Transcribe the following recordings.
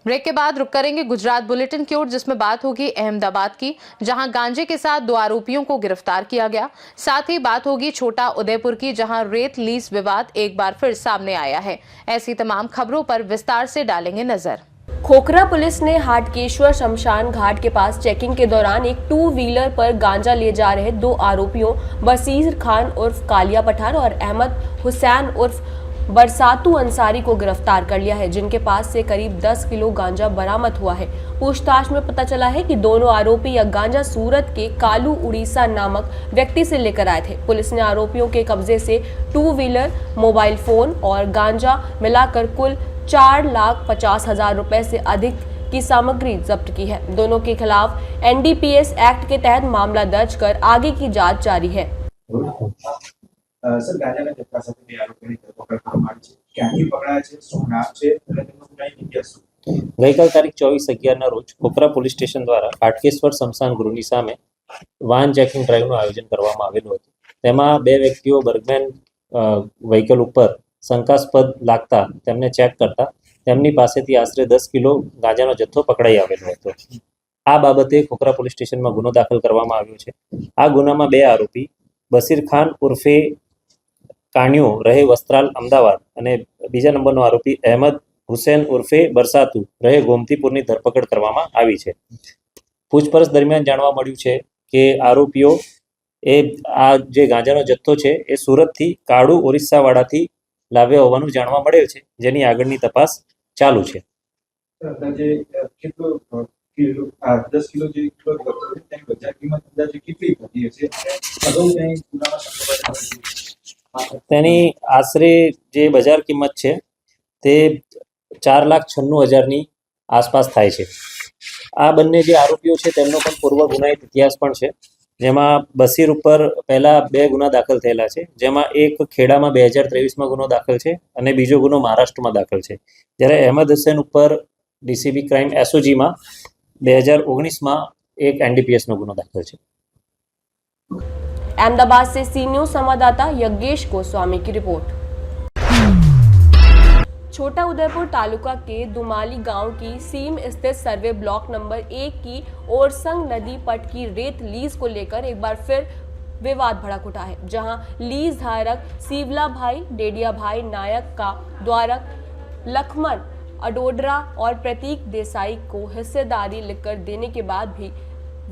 Break के बाद रुक करेंगे गुजरात बुलेटिन की ओर, जिसमें बात होगी अहमदाबाद की, जहां गांजे के साथ 2 आरोपियों को गिरफ्तार किया गया। साथ ही बात होगी छोटा उदेपुर की, जहां रेत लीज विवाद एक बार फिर सामने आया है। ऐसी तमाम खबरों पर विस्तार से डालेंगे नजर। खोखरा पुलिस ने हाटकेश्वर शमशान घाट के पास चेकिंग के दौरान एक 2 व्हीलर पर गांजा ले जा रहे 2 आरोपियों बसीर खान उर्फ कालिया पठान और अहमद हुसैन उर्फ बरसातू अंसारी को गिरफ्तार कर लिया है, जिनके पास से करीब 10 किलो गांजा बरामद हुआ है। पूछताछ में पता चला है कि दोनों आरोपी यह गांजा सूरत के कालू उड़ीसा नामक व्यक्ति से लेकर आए थे। पुलिस ने आरोपियों के कब्जे से 2 व्हीलर, मोबाइल फोन और गांजा मिलाकर कुल 4,50,000 रुपए से अधिक की सामग्री जब्त की है। दोनों के खिलाफ NDPS एक्ट के तहत मामला दर्ज कर आगे की जांच जारी है। सर, गांजाના જથ્થા સાથે 2 આરોપીની ધરપકડ કરવામાં આવી છે. ક્યાંથી પકડાયા છે, શું નામ છે અને તેમનો ગુનાહિત ઇતિહાસ શું? ગઈકાલ તારીખ 24/11ના રોજ ખોખરા પોલીસ સ્ટેશન દ્વારા હાટકેશ્વર સ્મશાન ગૃહની સામે વાહન ચેકિંગ ડ્રાઈવનું આયોજન કરવામાં આવેલું હતું. તેમાં 2 વ્યક્તિઓ બર્ગમેન વ્હીકલ ઉપર શંકાસ્પદ લાગતા તેમને ચેક કરતા તેમની પાસેથી આશરે 10 કિલો ગાંજાનો જથ્થો પકડાઈ આવેલો હતો. આ બાબતે ખોખરા પોલીસ સ્ટેશનમાં ગુનો દાખલ કરવામાં આવ્યો છે. આ ગુનામાં 2 આરોપી બસીર ખાન ઉર્ફે કાણિયો રહે વસ્ત્રાલ અમદાવાદ અને બીજા નંબરનો આરોપી અહેમદ હુસૈન ઉર્ફે બરસાતુ રહે ગોમતીપુરની ધરપકડ કરવામાં આવી છે. પૂછપરછ દરમિયાન જાણવા મળ્યું છે કે આરોપીઓ આ જે ગાંજાનો જથ્થો છે એ સુરતથી કાળુ ઓરિસ્સાવાડાથી લાવ્યા હોવાનું જાણવા મળેલ છે, જેની આગળની તપાસ ચાલુ છે. અંદાજે કેટલો કિલો 10 કિલો જે કિલો તેની બજાર કિંમત અંદાજે કેટલી થતી હશે? અગાઉ કંઈ ગુનામાં સંડોવાયેલા તેની આશરે જે બજાર કિંમત છે તે 4,96,000ની આસપાસ થાય છે. આ બંને જે આરોપીઓ છે તેમનો પણ પૂર્વ ગુનાહિત ઇતિહાસ પણ છે, જેમાં બસીર ઉપર પહેલા 2 ગુના દાખલ થયેલા છે, જેમાં એક ખેડામાં 2023માં ગુનો દાખલ છે અને બીજો ગુનો મહારાષ્ટ્રમાં દાખલ છે. જ્યારે અહેમદ હુસૈન ઉપર DCB ક્રાઇમ SOGમાં 2019માં એક NDPSનો ગુનો દાખલ છે. अहमदाबाद से सी न्यूज संवाददाता यज्ञेश गोस्वामी की रिपोर्ट। छोटा उदयपुर तालुका के दुमाली गांव की सीम स्थित सर्वे ब्लॉक नंबर 1 की ओरसंग नदी पट की रेत लीज को लेकर एक बार फिर विवाद भड़क उठा है, जहां लीज धारक सीवला भाई डेडिया भाई नायक का द्वारा लखमन अडोडरा और प्रतीक देसाई को हिस्सेदारी लिखकर देने के बाद भी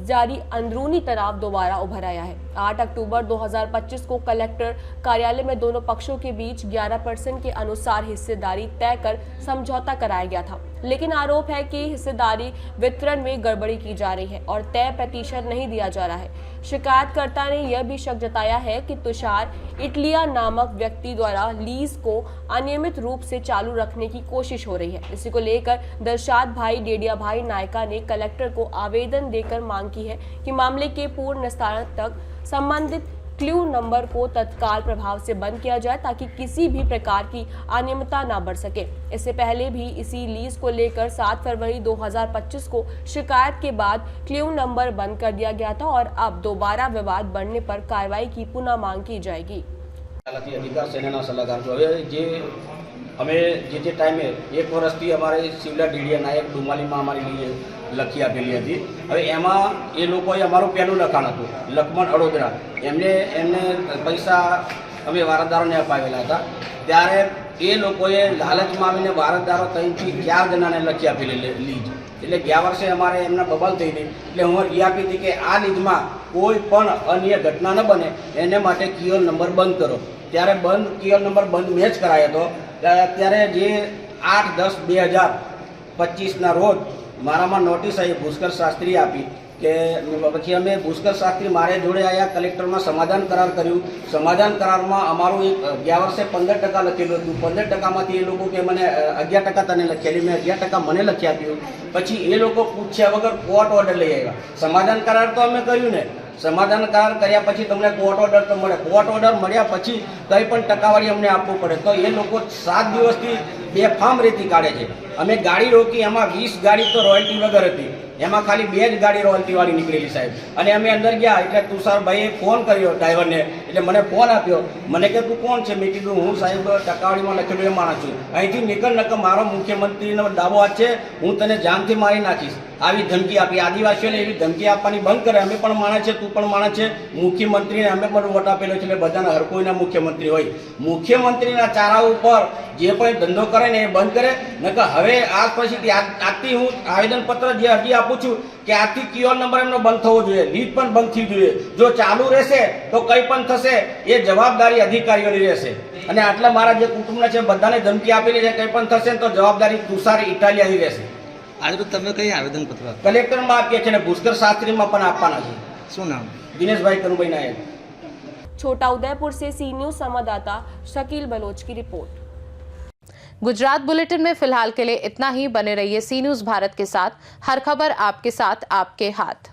जारी अंदरूनी तनाव दोबारा उभर आया है। 8 अक्टूबर 2025 को कलेक्टर कार्यालय में दोनों पक्षों के बीच 11% के अनुसार हिस्सेदारी तय कर समझौता कराया गया था, लेकिन आरोप है कि हिस्सेदारी वितरण में गड़बड़ी की जा रही है और तय प्रतिशत नहीं दिया जा रहा है। शिकायतकर्ता ने यह भी शक जताया है कि तुषार इटलिया नामक व्यक्ति द्वारा लीज को अनियमित रूप से चालू रखने की कोशिश हो रही है। इसी को लेकर दर्शाद भाई डेडिया भाई नायका ने कलेक्टर को आवेदन देकर मांग की है कि मामले के पूर्ण निस्तारण तक संबंधित क्ल्यू नंबर को तत्काल प्रभाव से बंद किया जाए, ताकि किसी भी प्रकार की अनियमितता न बढ़ सके। इससे पहले भी इसी लीज को लेकर 7 फरवरी 2025 को शिकायत के बाद क्ल्यू नंबर बंद कर दिया गया था और अब दोबारा विवाद बढ़ने पर कार्रवाई की पुनः मांग की जाएगी। अधिकार सेना सलाहकार जो जे અમે જે ટાઈમે 1 વર્ષથી અમારે શિવલા ડીડિયા નાયક ડુમાલીમાં અમારી લીએ લખી આપેલી હતી. હવે એમાં એ લોકોએ અમારું પહેલું લખાણ હતું લખમણ અડોદરા, એમને પૈસા અમે વારસદારોને અપાવેલા હતા. ત્યારે એ લોકોએ લાલચમાં આવીને વારસદારો 3 થી 4 જણાને લખી આપેલી લીજ. એટલે ગયા વર્ષે અમારે એમના બબાલ થઈ હતી, એટલે અમારે એ આપી હતી કે આ લીજમાં કોઈ પણ અન્ય ઘટના ન બને એને માટે કિયોર નંબર બંધ કરો. ત્યારે કિયોર નંબર બંધ મેં જ કરાયો હતો. ત્યારે જે 8/10/2025ના રોજ મારામાં નોટિસ આવી પુષ્કર શાસ્ત્રી આપી કે પછી અમે પુષ્કર શાસ્ત્રી મારે જોડે આવ્યા, કલેક્ટરમાં સમાધાન કરાર કર્યું. સમાધાન કરારમાં અમારું એક ગયા વર્ષે 15% લખેલું હતું. 15%માંથી એ લોકો કે મને 11% તને લખેલી, મેં 11% મને લખી આપ્યું. પછી એ લોકો પૂછ્યા વગર કોર્ટ ઓર્ડર લઈ આવ્યા. સમાધાન કરાર તો અમે કર્યું ને, સમાધાન કરાર કર્યા પછી તમને કોર્ટ ઓર્ડર તો મળે. કોર્ટ ઓર્ડર મળ્યા પછી કંઈ પણ ટકાવારી અમને આપવું પડે, તો એ લોકો 7 દિવસથી બેફામ રેતી કાઢે છે. અમે ગાડી રોકી, એમાં 20 ગાડી તો રોયલ્ટી વગર હતી, એમાં ખાલી 2 જ ગાડી રોયલ્ટીવાળી નીકળેલી સાહેબ. અને અમે અંદર ગયા એટલે તુષારભાઈએ ફોન કર્યો ડ્રાઈવરને એટલે મને ફોન આપ્યો, મને કે તું કોણ છે? મેં કીધું હું સાહેબ ટકાવાળીમાં લખેલું એ માણસ છું, અહીંથી નીકળ નકર મારો મુખ્યમંત્રીનો દાવો આ છે, હું તને જાનથી મારી નાખીશ. આવી ધમકી આપી. આદિવાસીઓને એવી ધમકી આપવાની બંધ કરે. અમે પણ માણસ છે, તું પણ માણસ છે, મુખ્યમંત્રીને અમે પણ વોટ આપેલો છે, એટલે બધાના હર કોઈના મુખ્યમંત્રી હોય. મુખ્યમંત્રીના ચારા ઉપર જે પણ ધંધો કરે ને એ બંધ કરે. નકર હવે આજ પછીથી આજથી હું આવેદનપત્ર જે અરજી આપું છું કે આજથી ક્યુઆર નંબર એમનો બંધ થવો જોઈએ, લીડ પણ બંધ થવી જોઈએ. જો ચાલુ રહેશે તો કંઈ પણ થશે એ જવાબદારી અધિકારીઓની રહેશે. અને આટલા મારા જે કુટુંબના છે બધાને ધમકી આપેલી છે, કંઈ પણ થશે ને તો જવાબદારી તુષાર ઇટાલિયાની રહેશે. આજે તમે કઈ આવેદનપત્ર કલેક્ટરમાં આપીએ છીએ અને ભૂસ્કર શાસ્ત્રીમાં પણ આપવાના છે. શું નામ? દિનેશભાઈ કનુભાઈ નાયક. छोटाउदेपुर से सी न्यूज संवाददाता शकील बलोच की रिपोर्ट। गुजरात बुलेटिन में फिलहाल के लिए इतना ही। बने रहिए सी न्यूज भारत के साथ। हर खबर आपके साथ, आपके हाथ।